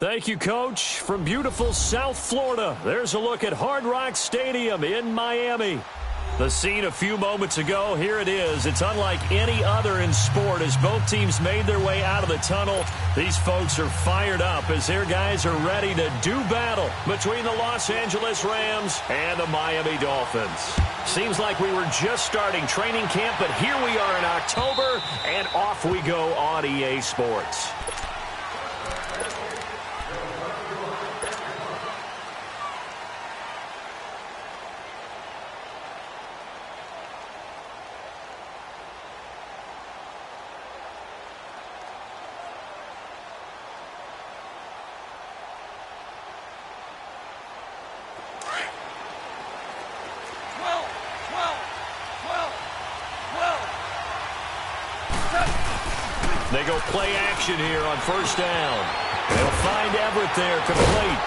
Thank you, Coach. From beautiful South Florida, there's a look at Hard Rock Stadium in Miami. The scene a few moments ago, here it is. It's unlike any other in sport as both teams made their way out of the tunnel. These folks are fired up as their guys are ready to do battle between the Los Angeles Rams and the Miami Dolphins. Seems like we were just starting training camp, but here we are in October, and off we go on EA Sports. They go play action here on first down. They'll find Everett there, complete.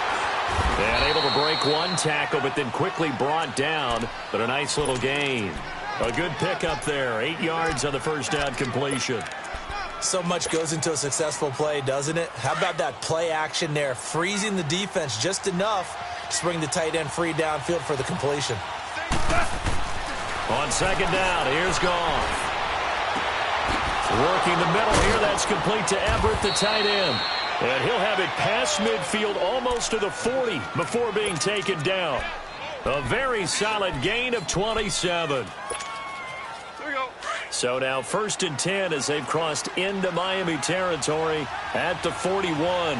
And able to break one tackle, but then quickly brought down. But a nice little gain. A good pickup there. 8 yards on the first down completion. So much goes into a successful play, doesn't it? How about that play action there? Freezing the defense just enough to bring the tight end free downfield for the completion. On second down, here's Goff. Working the middle here, that's complete to Everett, the tight end. And he'll have it past midfield almost to the 40 before being taken down. A very solid gain of 27. There we go. So now 1st and 10 as they've crossed into Miami territory at the 41.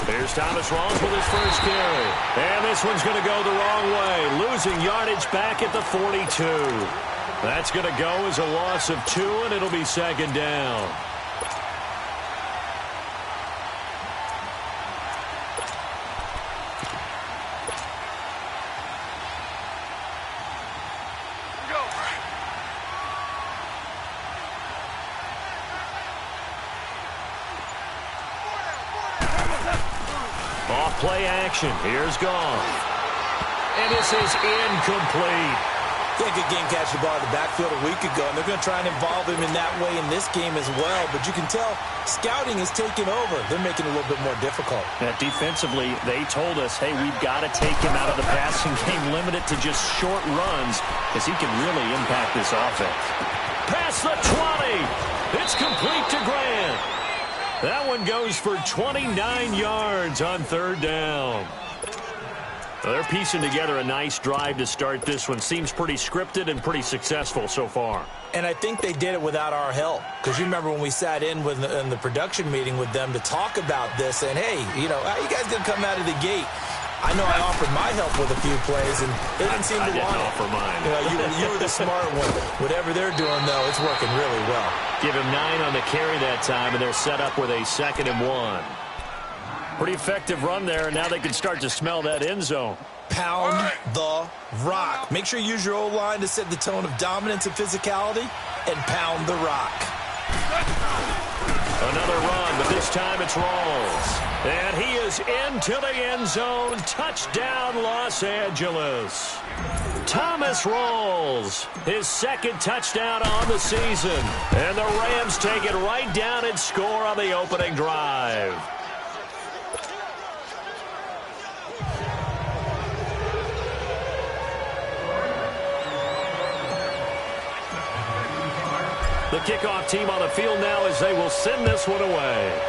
Here's Thomas Rawls with his first carry. And this one's going to go the wrong way, losing yardage back at the 42. That's going to go as a loss of 2, and it'll be second down. Go. Off play action. Here's Goff. And this is incomplete. They had a good game catching the ball in the backfield a week ago, and they're going to try and involve him in that way in this game as well. But you can tell scouting is taking over. They're making it a little bit more difficult. Defensively, they told us, hey, we've got to take him out of the passing game, limit it to just short runs, because he can really impact this offense. Past the 20. It's complete to Grant. That one goes for 29 yards on third down. They're piecing together a nice drive to start this one. Seems pretty scripted and pretty successful so far. And I think they did it without our help. Because you remember when we sat in the production meeting with them to talk about this, and hey, you know, how you guys going to come out of the gate? I know I offered my help with a few plays, and they didn't seem to want it. I didn't offer mine. You know, you were the smart one. Whatever they're doing, though, it's working really well. Give him 9 on the carry that time, and they're set up with a 2nd and 1. Pretty effective run there, and now they can start to smell that end zone. Pound the rock. Make sure you use your O-line to set the tone of dominance and physicality, and pound the rock. Another run, but this time it's Rawls. And he is into the end zone. Touchdown, Los Angeles. Thomas Rawls, his 2nd touchdown on the season. And the Rams take it right down and score on the opening drive. The kickoff team on the field now as they will send this one away.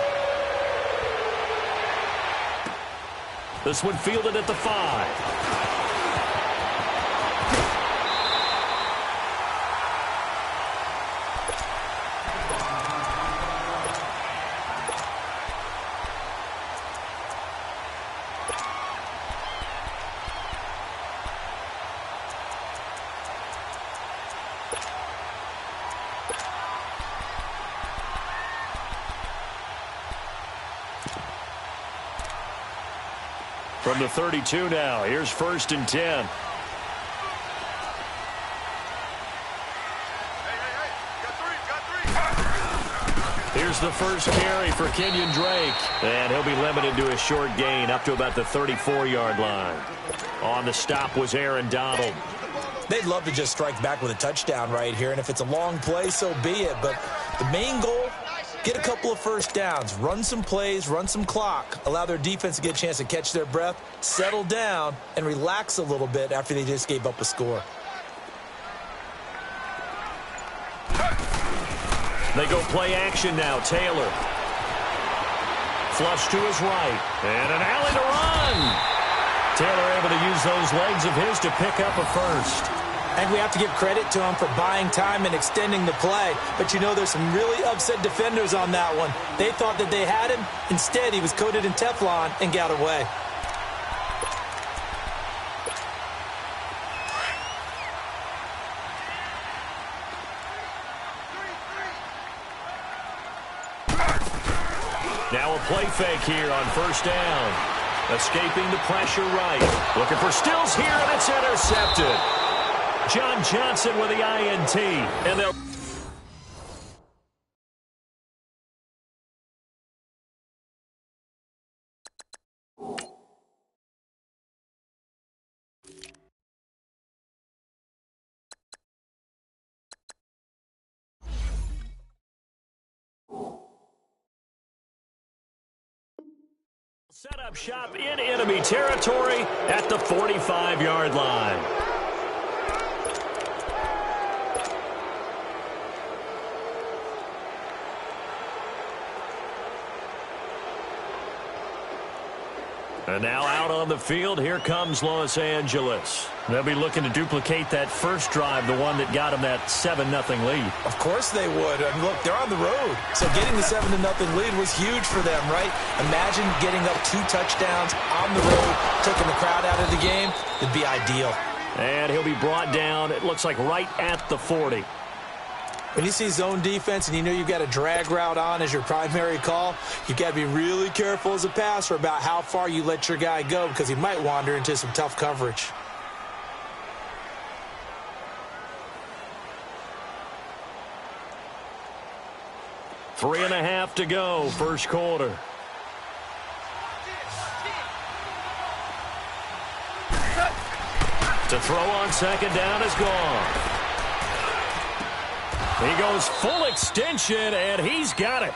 This one fielded at the 5. From the 32 now, here's 1st and 10. Here's the first carry for Kenyon Drake. And he'll be limited to a short gain up to about the 34-yard line. On the stop was Aaron Donald. They'd love to just strike back with a touchdown right here, and if it's a long play, so be it. But the main goal, Get a couple of first downs, run some plays, run some clock, allow their defense to get a chance to catch their breath, settle down, and relax a little bit after they just gave up a score. They go play action now. Taylor. Flush to his right. And an alley to run. Taylor able to use those legs of his to pick up a first. And we have to give credit to him for buying time and extending the play. But you know, there's some really upset defenders on that one. They thought that they had him. Instead, he was coated in Teflon and got away. Now a play fake here on first down. Escaping the pressure right. Looking for Stills here, and it's intercepted. John Johnson with the INT. And they'll... set up shop in enemy territory at the 45-yard line. And now out on the field, here comes Los Angeles. They'll be looking to duplicate that first drive, the one that got them that 7-0 lead. Of course they would. I mean, look, they're on the road. So getting the 7-0 lead was huge for them, right? Imagine getting up 2 touchdowns on the road, taking the crowd out of the game. It'd be ideal. And he'll be brought down, it looks like right at the 40. When you see zone defense and you know you've got a drag route on as your primary call, you've got to be really careful as a passer about how far you let your guy go because he might wander into some tough coverage. Three and a half to go, first quarter. To throw on second down is gone. He goes full extension, and he's got it.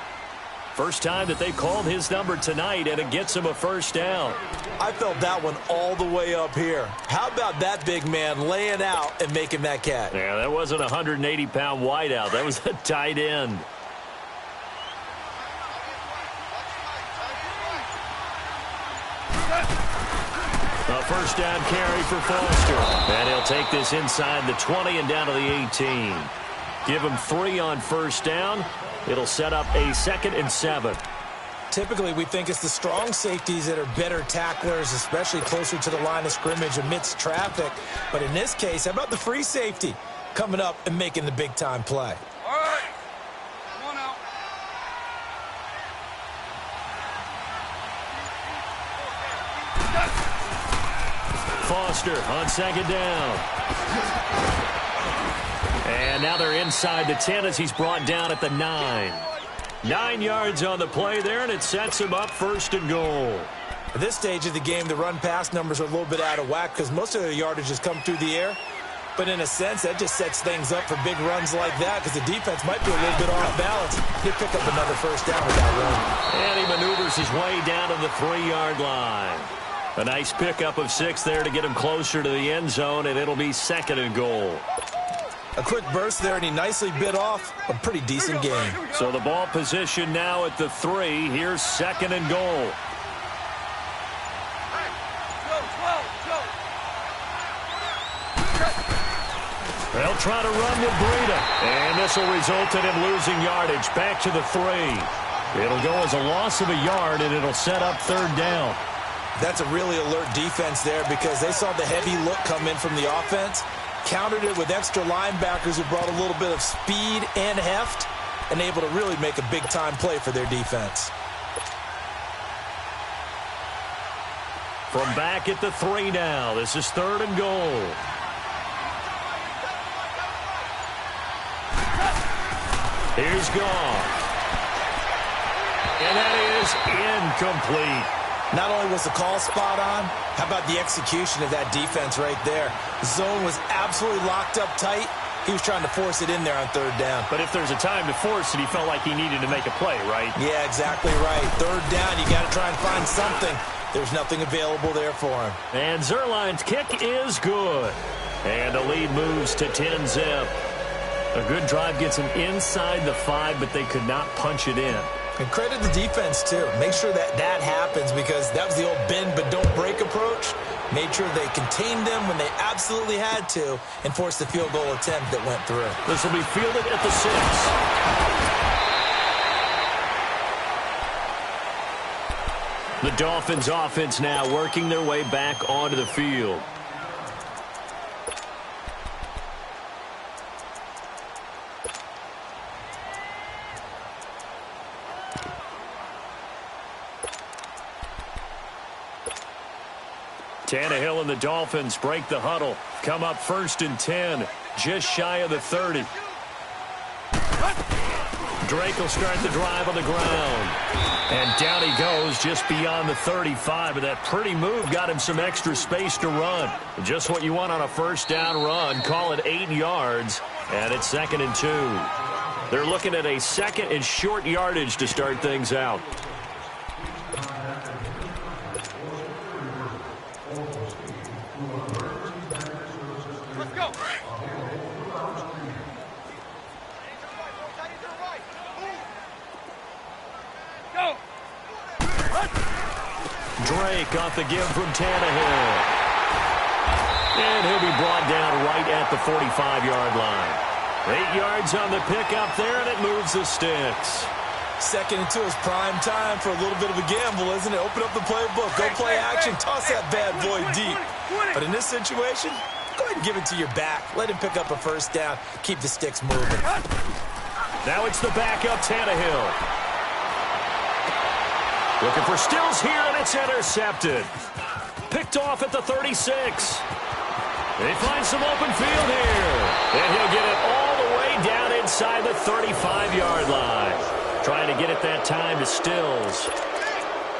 First time that they called his number tonight, and it gets him a first down. I felt that one all the way up here. How about that big man laying out and making that catch? Yeah, that wasn't a 180-pound wideout. That was a tight end. A first down carry for Foster. And he'll take this inside the 20 and down to the 18. Give him 3 on first down. It'll set up a 2nd and 7. Typically, we think it's the strong safeties that are better tacklers, especially closer to the line of scrimmage amidst traffic. But in this case, how about the free safety coming up and making the big-time play? All right. Come on out. Foster on second down. And now they're inside the 10 as he's brought down at the 9. 9 yards on the play there, and it sets him up first and goal. At this stage of the game, the run-pass numbers are a little bit out of whack because most of their yardage has come through the air. But in a sense, that just sets things up for big runs like that because the defense might be a little bit off balance. They pick up another first down with that run. And he maneuvers his way down to the 3-yard line. A nice pickup of 6 there to get him closer to the end zone, and it'll be 2nd and goal. A quick burst there, and he nicely bit off a pretty decent game. So the ball position now at the 3. Here's 2nd and goal. They'll try to run with Breida. And this will result in him losing yardage. Back to the 3. It'll go as a loss of a yard, and it'll set up 3rd down. That's a really alert defense there because they saw the heavy look come in from the offense, countered it with extra linebackers who brought a little bit of speed and heft, and able to really make a big-time play for their defense. From back at the 3 now, this is 3rd and goal. Here's Goff. And that is incomplete. Not only was the call spot on, how about the execution of that defense right there? The zone was absolutely locked up tight. He was trying to force it in there on third down. But if there's a time to force it, he felt like he needed to make a play, right? Yeah, exactly right. Third down, you got to try and find something. There's nothing available there for him. And Zerline's kick is good. And the lead moves to 10-zip. A good drive gets him inside the 5, but they could not punch it in. And credit the defense, too. Make sure that happens, because that was the old bend but don't break approach. Made sure they contained them when they absolutely had to and forced the field goal attempt that went through. This will be fielded at the 6. The Dolphins offense now working their way back onto the field. Tannehill and the Dolphins break the huddle. Come up 1st and 10, just shy of the 30. Drake will start the drive on the ground. And down he goes just beyond the 35. But that pretty move got him some extra space to run. Just what you want on a first down run. Call it 8 yards. And it's 2nd and 2. They're looking at a 2nd and short yardage to start things out. Let's go. Go. Drake off the give from Tannehill. And he'll be brought down right at the 45-yard line. 8 yards on the pickup there, and it moves the sticks. 2nd and 2 is prime time for a little bit of a gamble, isn't it? Open up the playbook, go play action, toss that bad boy deep. But in this situation, go ahead and give it to your back. Let him pick up a first down, keep the sticks moving. Now it's the backup, Tannehill. Looking for Stills here, and it's intercepted. Picked off at the 36. They find some open field here. And he'll get it all the way down inside the 35-yard line. Trying to get it that time to Stills.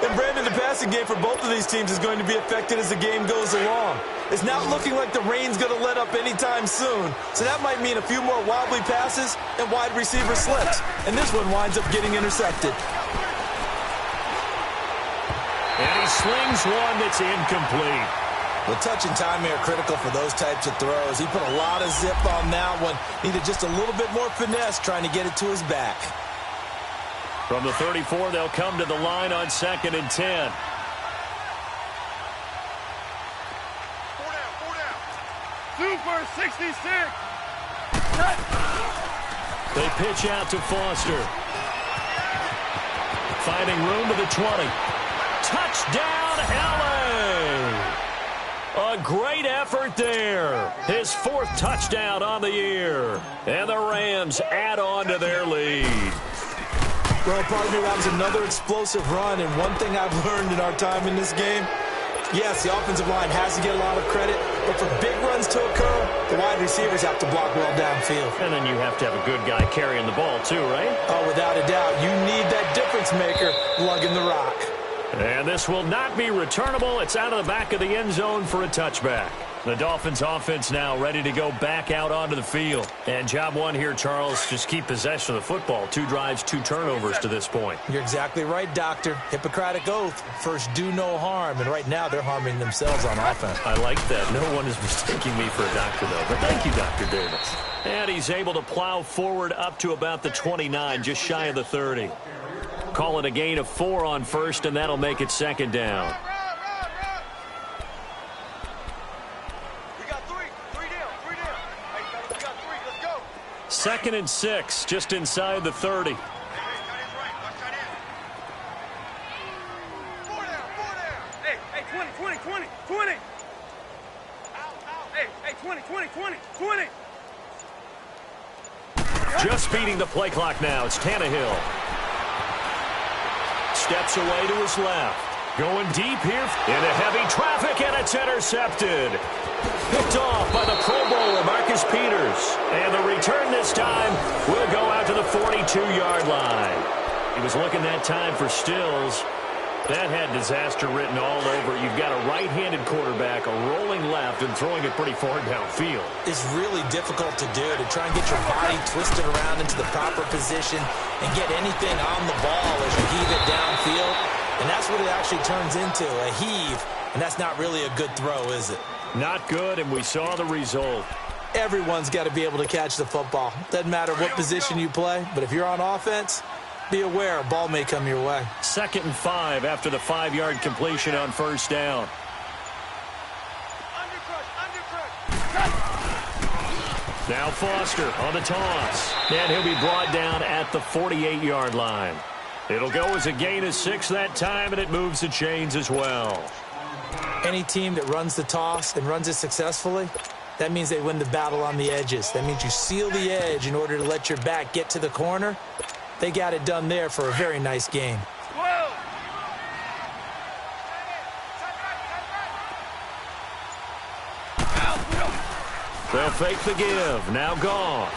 And Brandon, the passing game for both of these teams is going to be affected as the game goes along. It's not looking like the rain's going to let up anytime soon. So that might mean a few more wobbly passes and wide receiver slips. And this one winds up getting intercepted. And he slings one that's incomplete. The touch and timing are critical for those types of throws. He put a lot of zip on that one. Needed just a little bit more finesse trying to get it to his back. From the 34, they'll come to the line on 2nd and 10. 4 down. Super 66. They pitch out to Foster. Finding room to the 20. Touchdown, LA! A great effort there. His 4th touchdown on the year. And the Rams add on to their lead. Well, partner, that was another explosive run, and one thing I've learned in our time in this game, yes, the offensive line has to get a lot of credit, but for big runs to occur, the wide receivers have to block well downfield. And then you have to have a good guy carrying the ball too, right? Oh, without a doubt. You need that difference maker lugging the rock. And this will not be returnable. It's out of the back of the end zone for a touchback. The Dolphins offense now ready to go back out onto the field. And job one here, Charles, just keep possession of the football. 2 drives, 2 turnovers to this point. You're exactly right, Doctor. Hippocratic oath. First, do no harm. And right now, they're harming themselves on offense. I like that. No one is mistaking me for a doctor, though. But thank you, Dr. Davis. And he's able to plow forward up to about the 29, just shy of the 30. Call it a gain of 4 on 1st, and that'll make it 2nd down. We got 3. 3 down. 3 down. Hey, fellas, we got 3. Let's go. 2nd and 6, just inside the 30. Hey, tight end's right. Watch tight end. 4 down. 4 down. Hey, 20. Hey, 20. Just beating the play clock now. It's Tannehill. Steps away to his left. Going deep here into heavy traffic, and it's intercepted. Picked off by the Pro Bowler, Marcus Peters. And the return this time will go out to the 42-yard line. He was looking that time for Stills. That had disaster written all over it. You've got a right-handed quarterback, a rolling left, and throwing it pretty far downfield. It's really difficult to do, to try and get your body twisted around into the proper position and get anything on the ball as you heave it downfield. And that's what it actually turns into, a heave. And that's not really a good throw, is it? Not good, and we saw the result. Everyone's got to be able to catch the football. Doesn't matter what position you play, but if you're on offense, be aware a ball may come your way. 2nd and 5 after the 5-yard completion on first down. Now Foster on the toss. And he'll be brought down at the 48-yard line. It'll go as a gain of 6 that time, and it moves the chains as well. Any team that runs the toss and runs it successfully, that means they win the battle on the edges. That means you seal the edge in order to let your back get to the corner. They got it done there for a very nice game. They'll fake the give. Now Goff.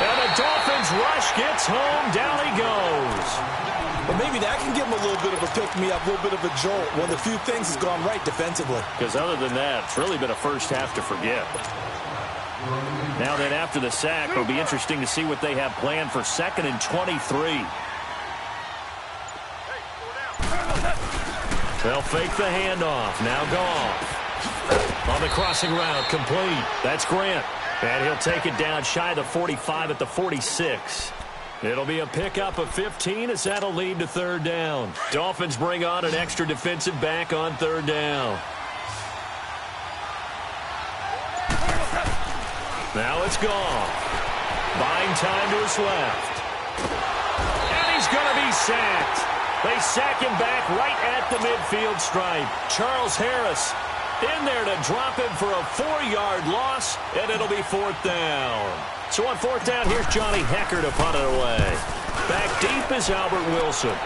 And the Dolphins rush gets home. Down he goes. But maybe that can give them a little bit of a pick-me-up, a little bit of a jolt. One of the few things has gone right defensively. Because other than that, it's really been a first half to forget. Now then, after the sack, it'll be interesting to see what they have planned for 2nd and 23. They'll fake the handoff. Now Goff. On the crossing route, complete. That's Grant. And he'll take it down shy of the 45 at the 46. It'll be a pickup of 15 as that'll lead to 3rd down. Dolphins bring on an extra defensive back on 3rd down. Now it's Goff. Buying time to his left. And he's going to be sacked. They sack him back right at the midfield stripe. Charles Harris in there to drop him for a 4-yard loss, and it'll be 4th down. So on 4th down, here's Johnny Hecker to punt it away. Back deep is Albert Wilson.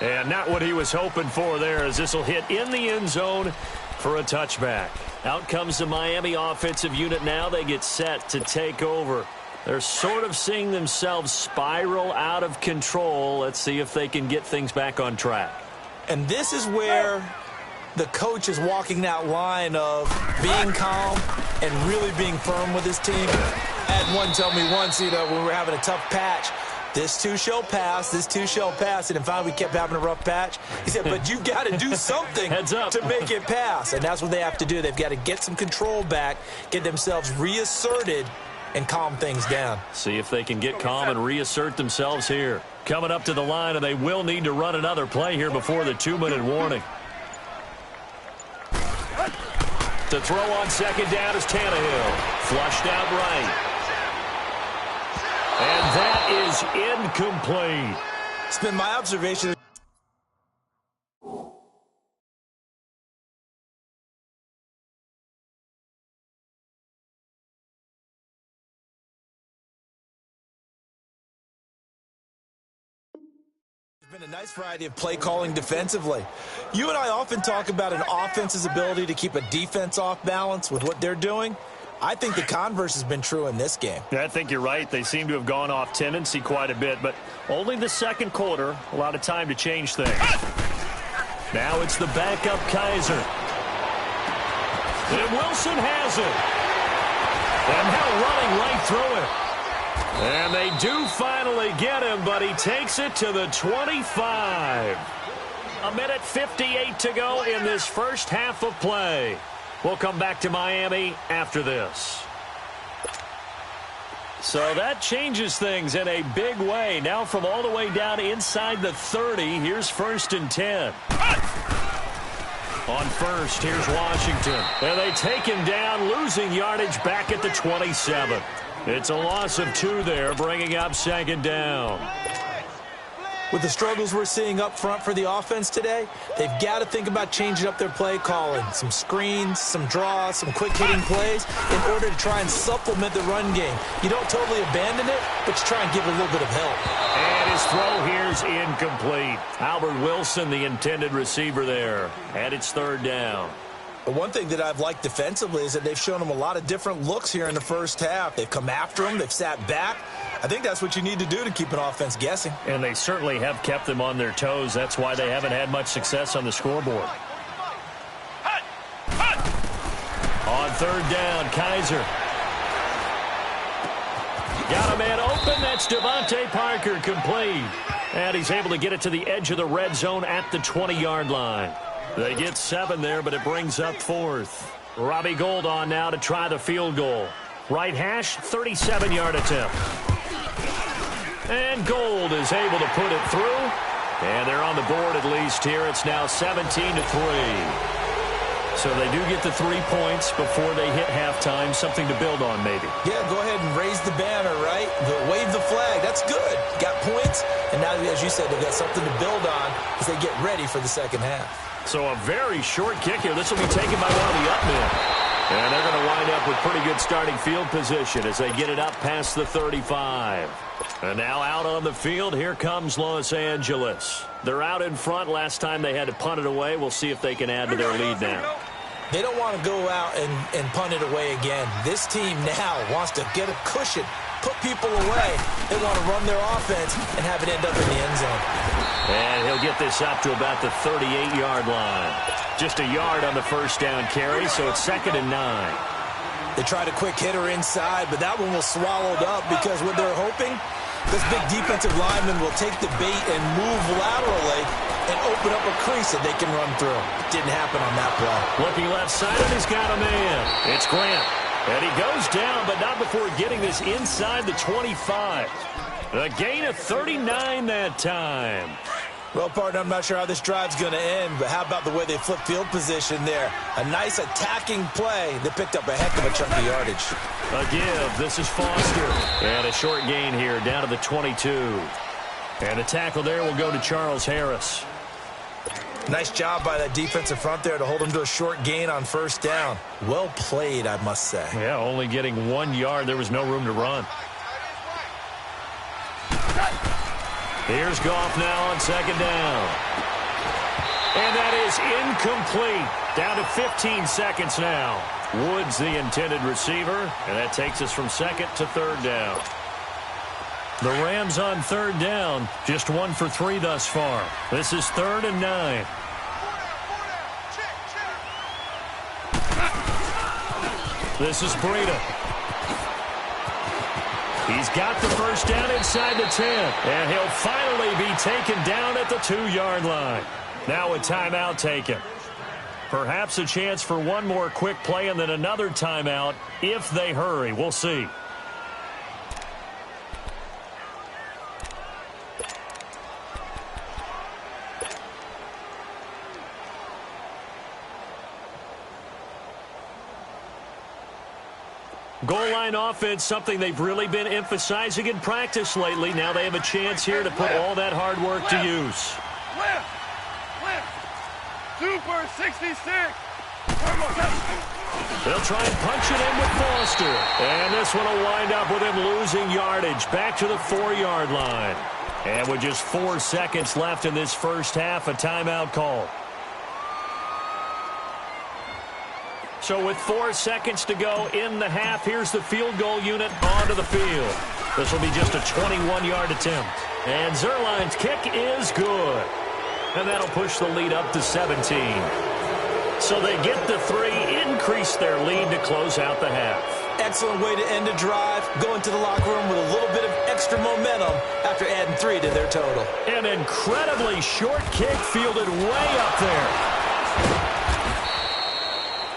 And not what he was hoping for there, as this will hit in the end zone for a touchback. Out comes the Miami offensive unit now. They get set to take over. They're sort of seeing themselves spiral out of control. Let's see if they can get things back on track. And this is where the coach is walking that line of being calm and really being firm with his team. I had one tell me once, when we were having a tough patch, this too shall pass, this too shall pass. And finally we kept having a rough patch. He said, but you got to do something to make it pass. And that's what they have to do. They've got to get some control back, get themselves reasserted, and calm things down. See if they can get calm and reassert themselves here. Coming up to the line, and they will need to run another play here before the 2-minute warning. To throw on 2nd down is Tannehill. Flushed out right. And that is incomplete. It's been my observation. Been a nice variety of play calling defensively. You and I often talk about an offense's ability to keep a defense off balance with what they're doing. I think the converse has been true in this game. Yeah, I think you're right. They seem to have gone off tendency quite a bit, but only the 2nd quarter, a lot of time to change things. Now it's the backup Kaiser. And Wilson has it. And now running right through it. And they do finally get him, but he takes it to the 25. 1:58 to go in this first half of play. We'll come back to Miami after this. So that changes things in a big way. Now from all the way down inside the 30, here's 1st and 10. On first, here's Washington. And they take him down, losing yardage back at the 27. It's a loss of 2 there, bringing up 2nd down. With the struggles we're seeing up front for the offense today, they've got to think about changing up their play calling. Some screens, some draws, some quick-hitting plays in order to try and supplement the run game. You don't totally abandon it, but you try and give it a little bit of help. And his throw here's incomplete. Albert Wilson, the intended receiver there. And it's 3rd down. But one thing that I've liked defensively is that they've shown them a lot of different looks here in the first half. They've come after them. They've sat back. I think that's what you need to do to keep an offense guessing. And they certainly have kept them on their toes. That's why they haven't had much success on the scoreboard. On third down, Kaiser. Got a man open. That's Devontae Parker, complete. And he's able to get it to the edge of the red zone at the 20-yard line. They get 7 there, but it brings up 4th. Robbie Gould on now to try the field goal. Right hash, 37-yard attempt. And Gould is able to put it through. And they're on the board at least here. It's now 17-3. So they do get the 3 points before they hit halftime. Something to build on, maybe. Yeah, go ahead and raise the banner, right? Wave the flag. That's good. Got points. And now, as you said, they've got something to build on as they get ready for the second half. So a very short kick here. This will be taken by one of the up men. And they're going to wind up with pretty good starting field position as they get it up past the 35. And now out on the field, here comes Los Angeles. They're out in front. Last time they had to punt it away. We'll see if they can add to their lead now. They don't want to go out and punt it away again. This team now wants to get a cushion, put people away. They want to run their offense and have it end up in the end zone. And he'll get this up to about the 38-yard line. Just a yard on the first down carry, so it's 2nd and 9. They tried a quick hitter inside, but that one was swallowed up because what they're hoping, this big defensive lineman will take the bait and move laterally and open up a crease that they can run through. Didn't happen on that play. Looking left side, and he's got a man. It's Grant. And he goes down, but not before getting this inside the 25. A gain of 39 that time. Well, partner, I'm not sure how this drive's going to end, but how about the way they flip field position there? A nice attacking play that picked up a heck of a chunk of yardage. A give. This is Foster. And a short gain here down to the 22. And the tackle there will go to Charles Harris. Nice job by that defensive front there to hold him to a short gain on first down. Well played, I must say. Yeah, only getting 1 yard. There was no room to run. Here's Goff now on second down. And that is incomplete. Down to 15 seconds now. Woods the intended receiver, and that takes us from 2nd to 3rd down. The Rams on 3rd down, just 1 for 3 thus far. This is 3rd and 9. This is Breida. He's got the first down inside the 10, and he'll finally be taken down at the 2-yard line. Now a timeout taken. Perhaps a chance for one more quick play and then another timeout if they hurry. We'll see. Goal line offense, something they've really been emphasizing in practice lately. Now they have a chance here to put all that hard work to use. Super 66. They'll try and punch it in with Foster. And this one will wind up with him losing yardage back to the 4-yard line. And with just 4 seconds left in this first half, a timeout call. So with 4 seconds to go in the half, here's the field goal unit onto the field. This will be just a 21-yard attempt. And Zerline's kick is good. And that'll push the lead up to 17. So they get the 3, increase their lead to close out the half. Excellent way to end a drive, go into the locker room with a little bit of extra momentum after adding 3 to their total. An incredibly short kick fielded way up there.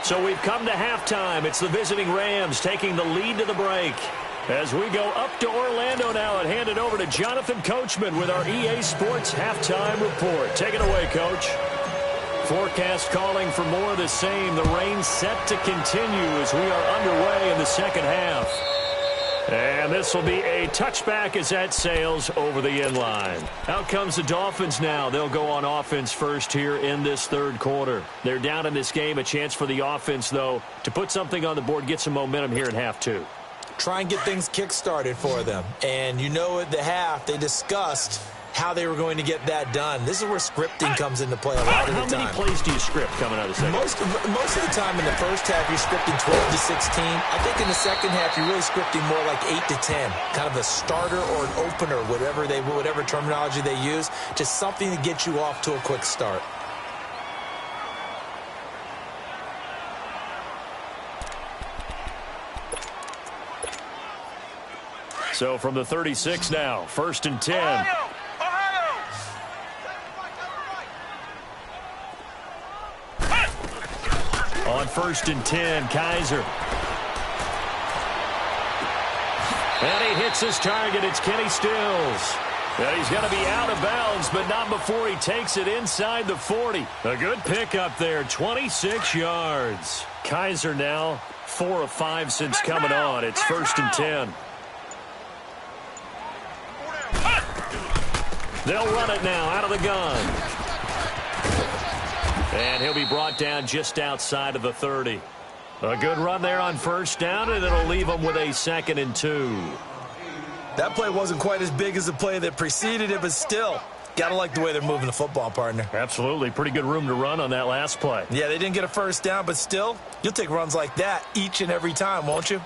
So we've come to halftime. It's the visiting Rams taking the lead to the break. As we go up to Orlando now and hand it over to Jonathan Coachman with our EA Sports Halftime Report. Take it away, Coach. Forecast calling for more of the same. The rain set to continue as we are underway in the second half. And this will be a touchback as that sails over the end line. Out comes the Dolphins now. They'll go on offense first here in this third quarter. They're down in this game. A chance for the offense, though, to put something on the board, get some momentum here in half 2. Try and get things kick-started for them. And you know at the half, they discussed how they were going to get that done. This is where scripting comes into play a lot of the time. How many plays do you script coming out of the second? Most of the time in the first half, you're scripting 12 to 16. I think in the second half, you're really scripting more like 8 to 10. Kind of a starter or an opener, whatever terminology they use. Just something to get you off to a quick start. So from the 36 now, 1st and 10. On 1st and 10, Kaiser. And he hits his target. It's Kenny Stills. And he's going to be out of bounds, but not before he takes it inside the 40. A good pickup there, 26 yards. Kaiser now 4 of 5 since coming on. It's 1st and 10. They'll run it now out of the gun. And he'll be brought down just outside of the 30. A good run there on 1st down, and it'll leave him with a 2nd and 2. That play wasn't quite as big as the play that preceded it, but still, got to like the way they're moving the football, partner. Absolutely. Pretty good room to run on that last play. Yeah, they didn't get a 1st down, but still, you'll take runs like that each and every time, won't you?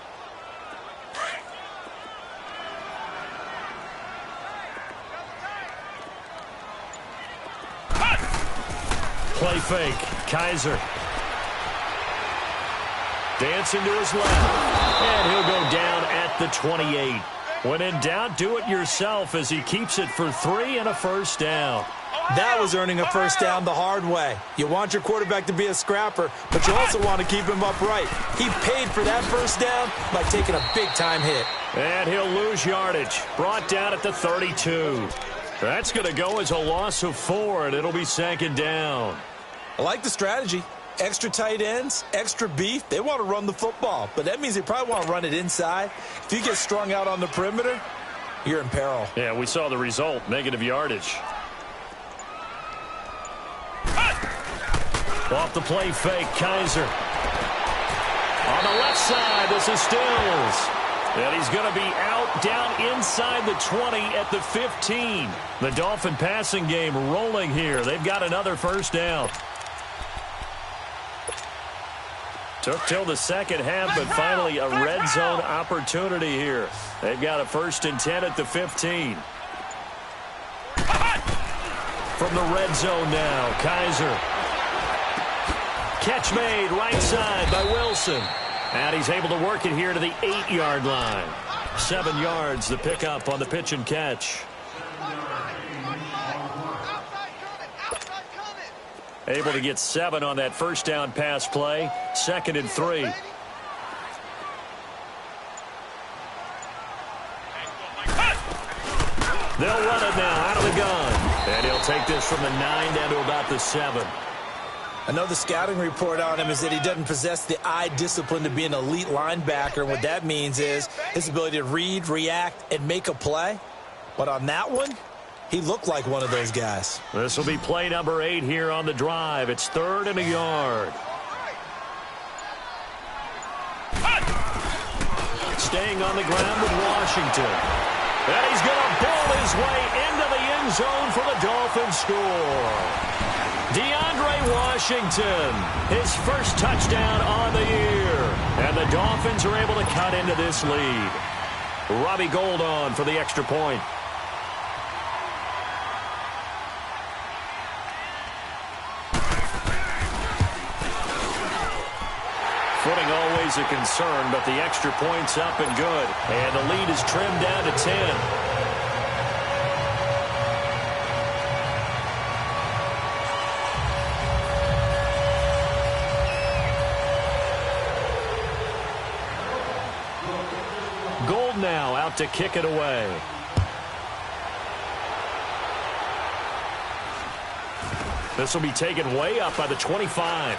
Play fake. Kaiser. Dancing to his left. And he'll go down at the 28. When in doubt, do it yourself as he keeps it for 3 and a 1st down. That was earning a 1st down the hard way. You want your quarterback to be a scrapper, but you also want to keep him upright. He paid for that 1st down by taking a big-time hit. And he'll lose yardage. Brought down at the 32. That's going to go as a loss of 4, and it'll be 2nd down. I like the strategy. Extra tight ends, extra beef. They want to run the football, but that means they probably want to run it inside. If you get strung out on the perimeter, you're in peril. Yeah, we saw the result, negative yardage. Off the play fake, Kaiser. On the left side, this is Stills. And he's going to be out down inside the 20 at the 15. The Dolphin passing game rolling here. They've got another 1st down. Took till the second half, but finally a red zone opportunity here. They've got a 1st and 10 at the 15. From the red zone now, Kaiser. Catch made right side by Wilson. And he's able to work it here to the 8-yard line. 7 yards, the pickup on the pitch and catch. Able to get 7 on that 1st down pass play. 2nd and 3. They'll run it now out of the gun. And he'll take this from the 9 down to about the 7. I know the scouting report on him is that he doesn't possess the eye discipline to be an elite linebacker. What that means is his ability to read, react, and make a play. But on that one, he looked like one of those guys. This will be play number 8 here on the drive. It's 3rd and a yard. Staying on the ground with Washington. And he's going to pull his way into the end zone for the Dolphins score. DeAndre Washington, his 1st touchdown on the year. And the Dolphins are able to cut into this lead. Robbie Gould on for the extra point. Footing always a concern, but the extra point's up and good. And the lead is trimmed down to 10. Gould now out to kick it away. This will be taken way up by the 25.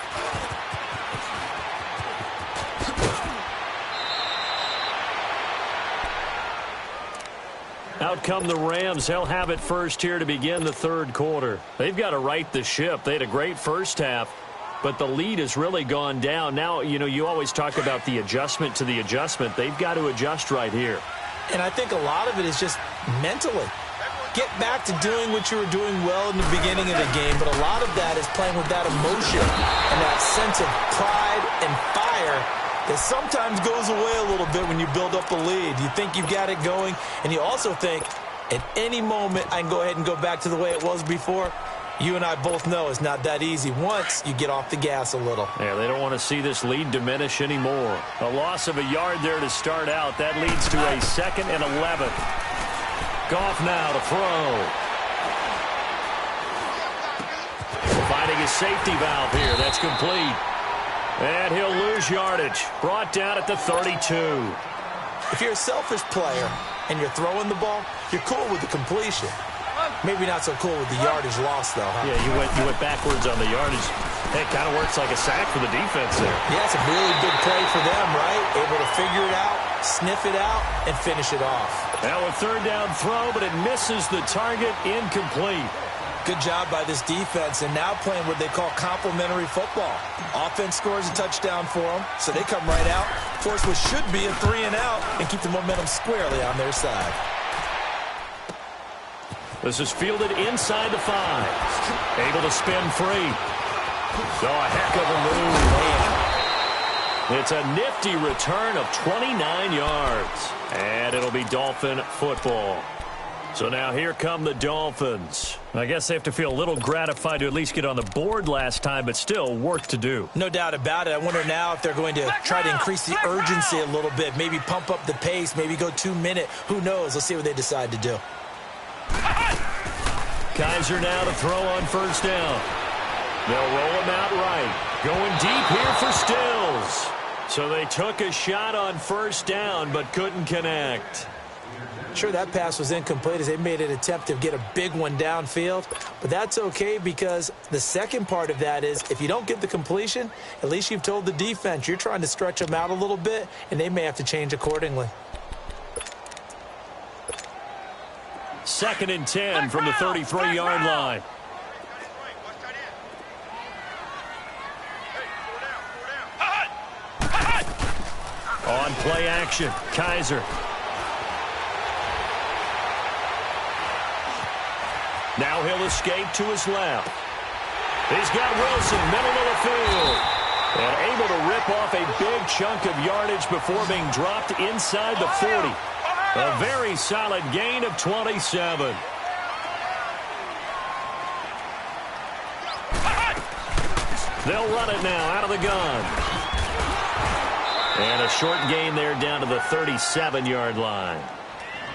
Out come the Rams. They'll have it first here to begin the 3rd quarter. They've got to right the ship. They had a great first half, but the lead has really gone down. Now, you know, you always talk about the adjustment to the adjustment. They've got to adjust right here. And I think a lot of it is just mentally. get back to doing what you were doing well in the beginning of the game, but a lot of that is playing with that emotion and that sense of pride and fire that sometimes goes away a little bit when you build up a lead. You think you've got it going, and you also think at any moment I can go ahead and go back to the way it was before. You and I both know it's not that easy once you get off the gas a little. Yeah, they don't want to see this lead diminish anymore. A loss of a yard there to start out. That leads to a 2nd and 11. Goff now to throw. Finding his safety valve here. That's complete. And he'll lose yardage. Brought down at the 32. If you're a selfish player and you're throwing the ball, you're cool with the completion. Maybe not so cool with the yardage loss, though, huh? Yeah, you went backwards on the yardage. It kind of works like a sack for the defense there. Yeah, it's a really big play for them, right? Able to figure it out, sniff it out, and finish it off. Now a 3rd down throw, but it misses the target. Incomplete. Good job by this defense, and now playing what they call complementary football. Offense scores a touchdown for them, so they come right out, force what should be a 3 and out, and keep the momentum squarely on their side. This is fielded inside the 5. Able to spin free. So a heck of a move. It's a nifty return of 29 yards. And it'll be Dolphin football. So now here come the Dolphins. I guess they have to feel a little gratified to at least get on the board last time, but still work to do. No doubt about it. I wonder now if they're going to try to increase the urgency a little bit, maybe pump up the pace, maybe go 2-minute. Who knows? Let's see what they decide to do. Kaiser now to throw on 1st down. They'll roll him out right. Going deep here for Stills. So they took a shot on 1st down, but couldn't connect. Sure, that pass was incomplete as they made an attempt to get a big one downfield. But that's okay because the second part of that is if you don't get the completion, at least you've told the defense you're trying to stretch them out a little bit, and they may have to change accordingly. 2nd and 10 from the 33-yard line. On play action, Kaiser. Now he'll escape to his left. He's got Wilson, middle of the field. And able to rip off a big chunk of yardage before being dropped inside the 40. A very solid gain of 27. They'll run it now out of the gun. And a short gain there down to the 37-yard line.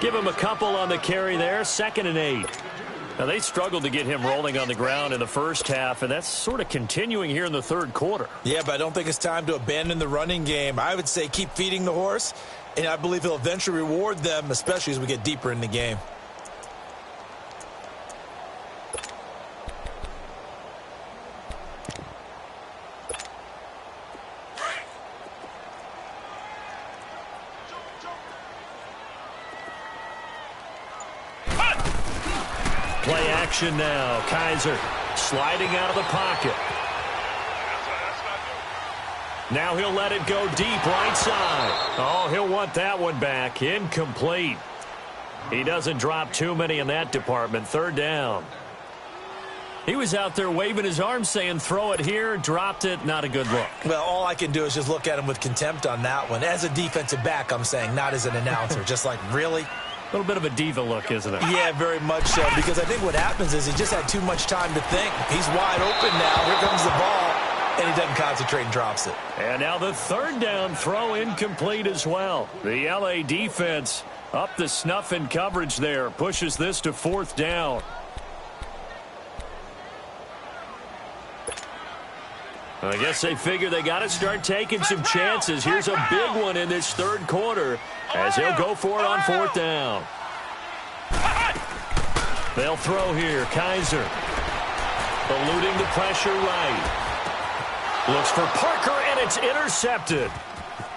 Give him a couple on the carry there, 2nd and 8. Now, they struggled to get him rolling on the ground in the first half, and that's sort of continuing here in the 3rd quarter. Yeah, but I don't think it's time to abandon the running game. I would say keep feeding the horse, and I believe he'll eventually reward them, especially as we get deeper in the game. Play action now. Kaiser sliding out of the pocket. Now he'll let it go deep right side. Oh, he'll want that one back. Incomplete. He doesn't drop too many in that department. 3rd down. He was out there waving his arms saying throw it here, dropped it, not a good look. Well, all I can do is just look at him with contempt on that one. As a defensive back, I'm saying, not as an announcer. Just like, really? A little bit of a diva look, isn't it? Yeah, very much so, because I think what happens is he just had too much time to think. He's wide open now. Here comes the ball, and he doesn't concentrate and drops it. And now the 3rd down throw incomplete as well. The L.A. defense up the snuff in coverage there. Pushes this to 4th down. I guess they figure they got to start taking some chances. Here's a big one in this 3rd quarter as he'll go for it on 4th down. They'll throw here. Kaiser eluding the pressure right. Looks for Parker, and it's intercepted.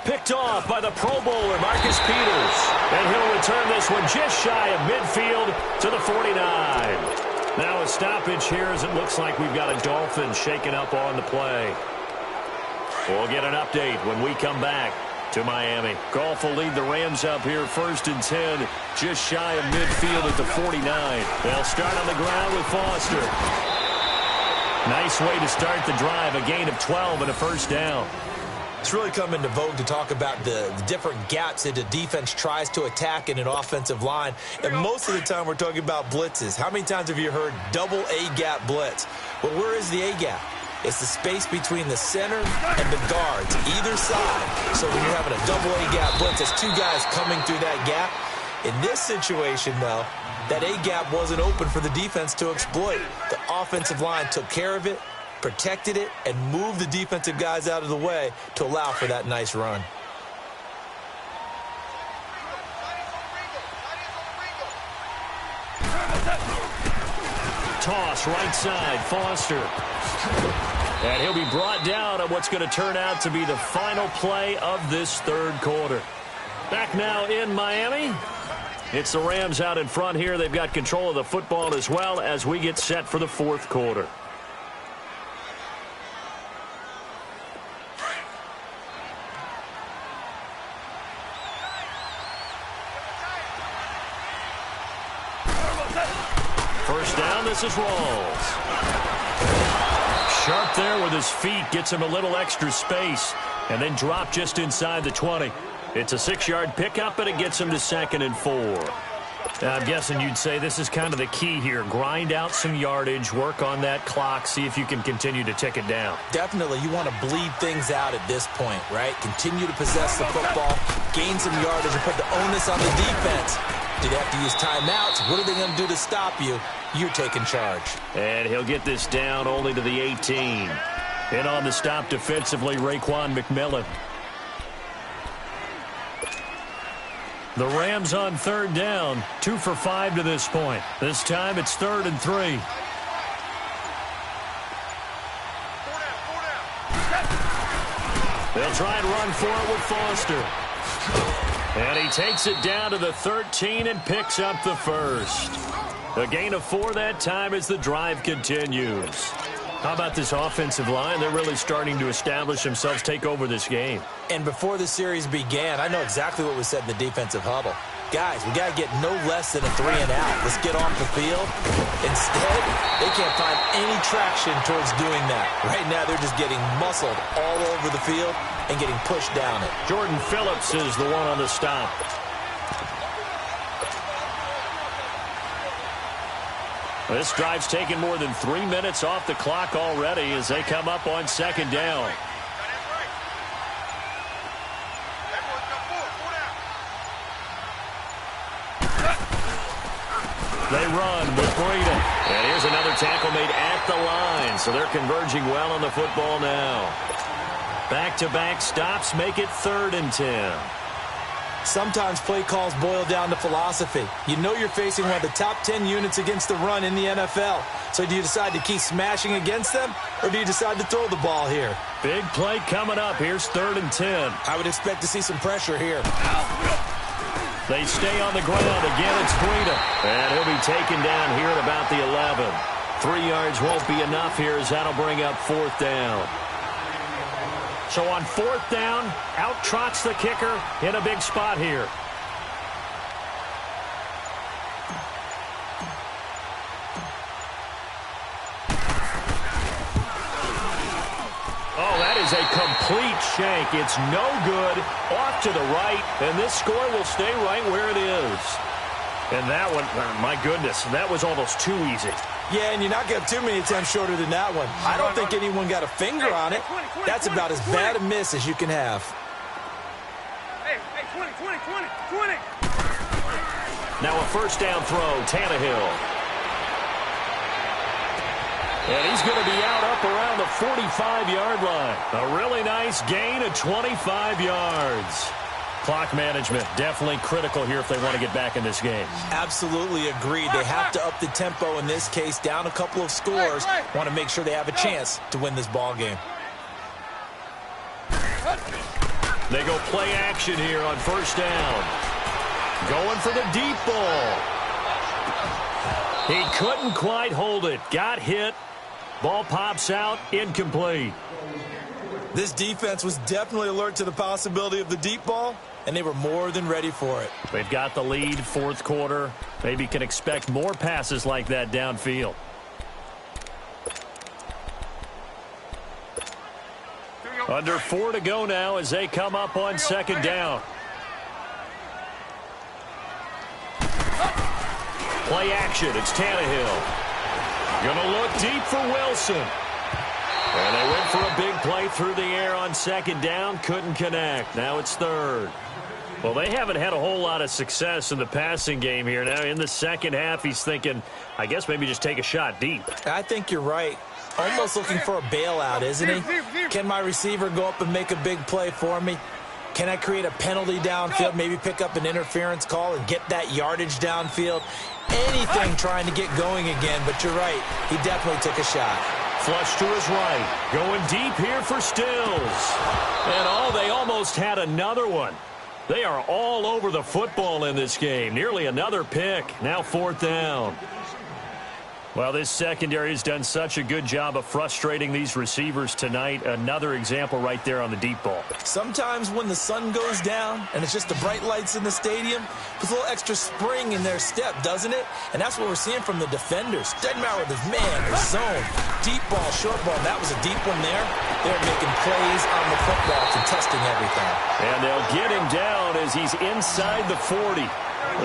Picked off by the Pro Bowler, Marcus Peters. And he'll return this one just shy of midfield to the 49. Now a stoppage here as it looks like we've got a Dolphin shaken up on the play. We'll get an update when we come back. to Miami. Goff will lead the Rams up here 1st and 10, just shy of midfield at the 49. They'll start on the ground with Foster. Nice way to start the drive, a gain of 12 and a first down. It's really come into vogue to talk about the different gaps that the defense tries to attack in an offensive line. And most of the time we're talking about blitzes. How many times have you heard double A-gap blitz? Well, where is the A-gap? It's the space between the center and the guards, either side. So when you're having a double A-gap blitz, it's 2 guys coming through that gap. In this situation, though, that A-gap wasn't open for the defense to exploit. The offensive line took care of it, protected it, and moved the defensive guys out of the way to allow for that nice run. Toss right side, Foster. And he'll be brought down on what's going to turn out to be the final play of this 3rd quarter. Back now in Miami. It's the Rams out in front here. They've got control of the football as well as we get set for the 4th quarter. First down, this is Rawls. Sharp there with his feet, gets him a little extra space, and then drop just inside the 20. It's a 6-yard pickup, and it gets him to 2nd and 4. Now, I'm guessing you'd say this is kind of the key here. Grind out some yardage, work on that clock, see if you can continue to tick it down. Definitely, you want to bleed things out at this point, right? Continue to possess the football, gain some yardage, and put the onus on the defense. Do they have to use timeouts? What are they going to do to stop you? You're taking charge. And he'll get this down only to the 18. And on the stop defensively, Raekwon McMillan. The Rams on 3rd down, 2 for 5 to this point. This time it's 3rd and 3. They'll try and run for it with Foster. And he takes it down to the 13 and picks up the 1st. A gain of 4 that time as the drive continues. How about this offensive line? They're really starting to establish themselves, take over this game. And before the series began, I know exactly what was said in the defensive huddle. Guys, we got to get no less than a 3 and out. Let's get off the field. Instead, they can't find any traction towards doing that. Right now, they're just getting muscled all over the field and getting pushed down it. Jordan Phillips is the one on the stop. This drive's taken more than 3 minutes off the clock already as they come up on 2nd down. They run with Breida. And here's another tackle made at the line. So they're converging well on the football now. Back-to-back stops make it 3rd and 10. Sometimes play calls boil down to philosophy. You know you're facing one of the top 10 units against the run in the NFL. So do you decide to keep smashing against them, or do you decide to throw the ball here? Big play coming up. Here's 3rd and 10. I would expect to see some pressure here. They stay on the ground. Again, it's Breida. And he'll be taken down here at about the 11. 3 yards won't be enough here as that'll bring up 4th down. So on 4th down, out trots the kicker in a big spot here. Oh, that is a complete shank. It's no good. Off to the right, and this score will stay right where it is. And that one, my goodness, that was almost too easy. Yeah, and you're not going to have too many attempts shorter than that one. I don't think anyone got a finger on it. That's about as bad a miss as you can have. Hey, 20. Now a 1st down throw, Tannehill. And he's going to be out up around the 45-yard line. A really nice gain of 25 yards. Clock management, definitely critical here if they want to get back in this game. Absolutely agreed. They have to up the tempo in this case, down a couple of scores. Want to make sure they have a chance to win this ball game. They go play action here on 1st down. Going for the deep ball. He couldn't quite hold it. Got hit. Ball pops out, incomplete. This defense was definitely alert to the possibility of the deep ball, and they were more than ready for it. They've got the lead, fourth quarter. Maybe can expect more passes like that downfield. Under 4 to go now as they come up on second down. Play action. It's Tannehill. Gonna look deep for Wilson. And they went for a big play through the air on second down. Couldn't connect. Now it's third. Well, they haven't had a whole lot of success in the passing game here. Now in the second half, he's thinking, I guess maybe just take a shot deep. I think you're right. Almost looking for a bailout, isn't he? Can my receiver go up and make a big play for me? Can I create a penalty downfield, maybe pick up an interference call and get that yardage downfield? Anything trying to get going again, but you're right. He definitely took a shot. Flush to his right. Going deep here for Stills. And they almost had another one. They are all over the football in this game. Nearly another pick. Now fourth down. Well, this secondary has done such a good job of frustrating these receivers tonight. Another example right there on the deep ball. Sometimes when the sun goes down and it's just the bright lights in the stadium, puts a little extra spring in their step, doesn't it? And that's what we're seeing from the defenders. Doesn't matter whether it's man or zone, deep ball, short ball. That was a deep one there. They're making plays on the football, contesting everything. And they'll get him down as he's inside the 40.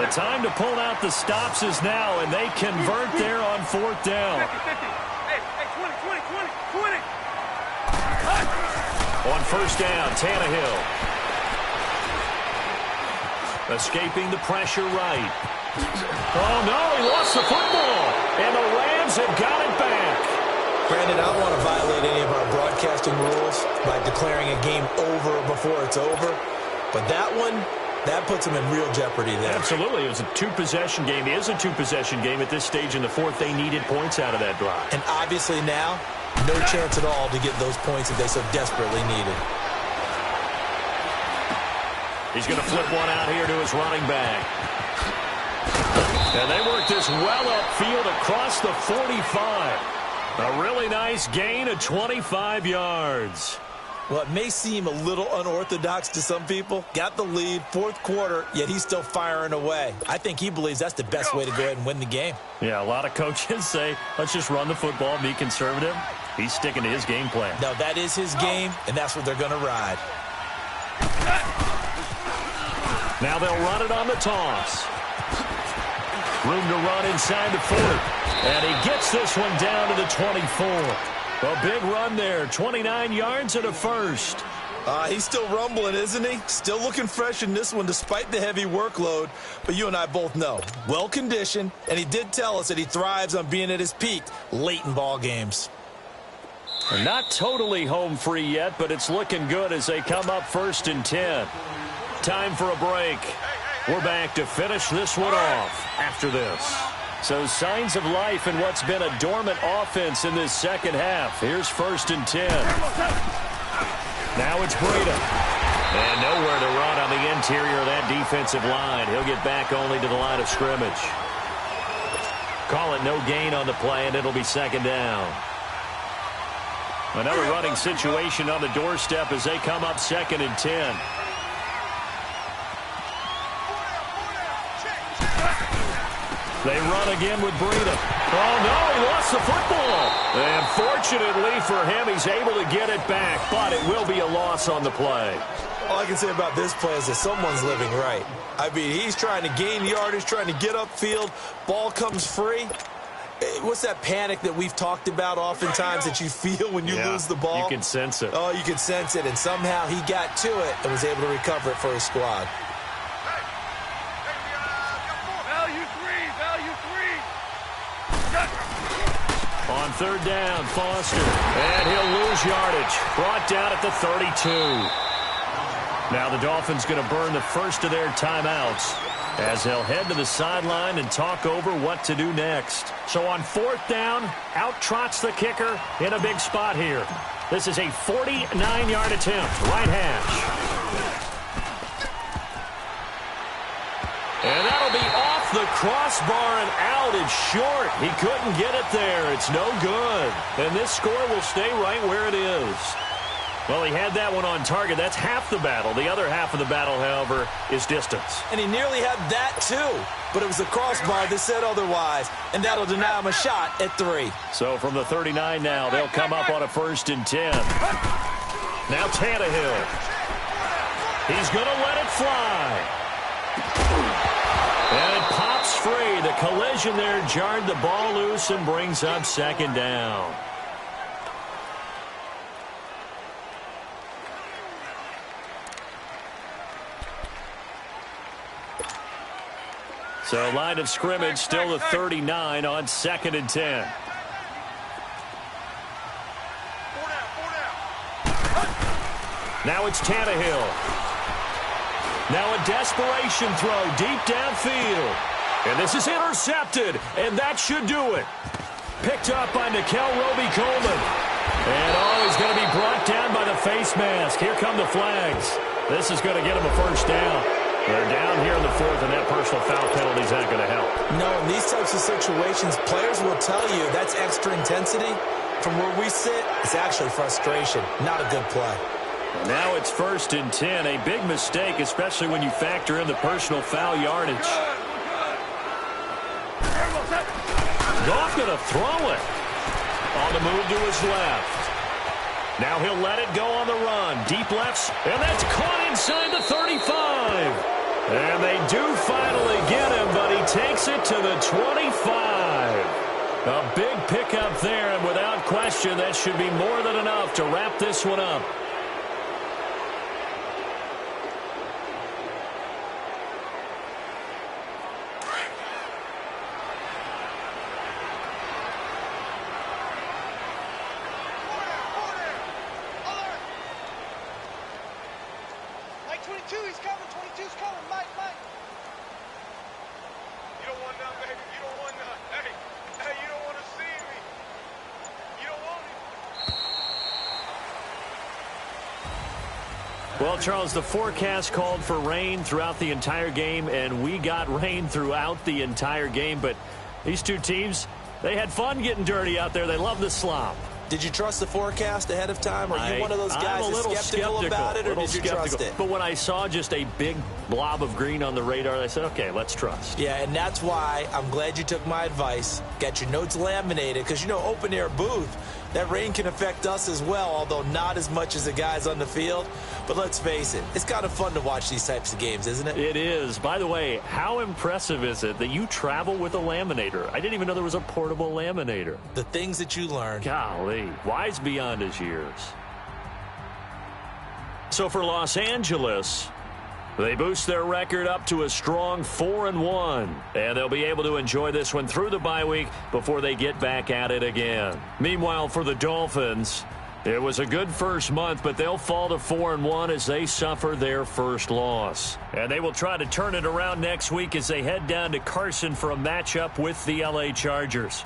The time to pull out the stops is now, and they convert there on fourth down. Hey, 20. On first down, Tannehill. Escaping the pressure right. Oh, no, he lost the football. And the Rams have got it back. Brandon, I don't want to violate any of our broadcasting rules by declaring a game over before it's over. But that one, that puts them in real jeopardy there. Absolutely. It was a two-possession game. It is a two-possession game at this stage in the fourth. They needed points out of that drive. And obviously now, no chance at all to get those points that they so desperately needed. He's going to flip one out here to his running back. And they work this well upfield across the 45. A really nice gain of 25 yards. Well, it may seem a little unorthodox to some people. Got the lead, fourth quarter, yet he's still firing away. I think he believes that's the best way to go ahead and win the game. Yeah, a lot of coaches say, let's just run the football, be conservative. He's sticking to his game plan. No, that is his game, and that's what they're going to ride. Now they'll run it on the toss. Room to run inside the 40. And he gets this one down to the 24. A big run there, 29 yards and a first. He's still rumbling, isn't he? Still looking fresh in this one despite the heavy workload. But you and I both know, well-conditioned, and he did tell us that he thrives on being at his peak late in ball games. Not totally home free yet, but it's looking good as they come up first and 10. Time for a break. We're back to finish this one off after this. So signs of life in what's been a dormant offense in this second half. Here's first and 10. Now it's Breida. And nowhere to run on the interior of that defensive line. He'll get back only to the line of scrimmage. Call it no gain on the play, and it'll be second down. Another running situation on the doorstep as they come up second and 10. They run again with Breida. Oh, no, he lost the football. And fortunately for him, he's able to get it back, but it will be a loss on the play. All I can say about this play is that someone's living right. I mean, he's trying to gain yardage, trying to get upfield. Ball comes free. What's that panic that we've talked about oftentimes that you feel when you lose the ball? You can sense it. Oh, you can sense it, and somehow he got to it and was able to recover it for his squad. On third down, Foster. And he'll lose yardage. Brought down at the 32. Now the Dolphins going to burn the first of their timeouts as they'll head to the sideline and talk over what to do next. So on fourth down, out trots the kicker in a big spot here. This is a 49-yard attempt, right hash. And that'll be off the crossbar and out. It's short. He couldn't get it there. It's no good. And this score will stay right where it is. Well, he had that one on target. That's half the battle. The other half of the battle, however, is distance. And he nearly had that, too. But it was the crossbar that said otherwise. And that'll deny him a shot at 3. So from the 39 now, they'll come up on a 1st and 10. Now Tannehill. He's going to let it fly. And it pops free. The collision there jarred the ball loose and brings up 2nd down. So line of scrimmage still the 39 on 2nd and 10. Now it's Tannehill. Now a desperation throw deep downfield. And this is intercepted, and that should do it. Picked up by Nickel Roby-Coleman. And he's going to be brought down by the face mask. Here come the flags. This is going to get him a 1st down. They're down here in the 4th, and that personal foul penalty is not going to help. No, in these types of situations, players will tell you that's extra intensity. From where we sit, it's actually frustration, not a good play. Now it's 1st and 10, a big mistake, especially when you factor in the personal foul yardage. Goff going to throw it. On the move to his left. Now he'll let it go on the run. Deep lefts, and that's caught inside the 35. And they do finally get him, but he takes it to the 25. A big pickup there, and without question, that should be more than enough to wrap this one up. Well, Charles, the forecast called for rain throughout the entire game, and we got rain throughout the entire game. But these two teams, they had fun getting dirty out there. They love the slop. Did you trust the forecast ahead of time? Are you one of those guys that's skeptical about it, or did you trust it? But when I saw just a big blob of green on the radar, I said, okay, let's trust. Yeah, and that's why I'm glad you took my advice. Got your notes laminated, because, you know, open-air booth, that rain can affect us as well, although not as much as the guys on the field. But let's face it, it's kind of fun to watch these types of games, isn't it? It is. By the way, how impressive is it that you travel with a laminator? I didn't even know there was a portable laminator. The things that you learn. Golly, wise beyond his years. So for Los Angeles, they boost their record up to a strong 4-1, and they'll be able to enjoy this one through the bye week before they get back at it again. Meanwhile, for the Dolphins, it was a good first month, but they'll fall to 4-1 as they suffer their first loss. And they will try to turn it around next week as they head down to Carson for a matchup with the LA Chargers.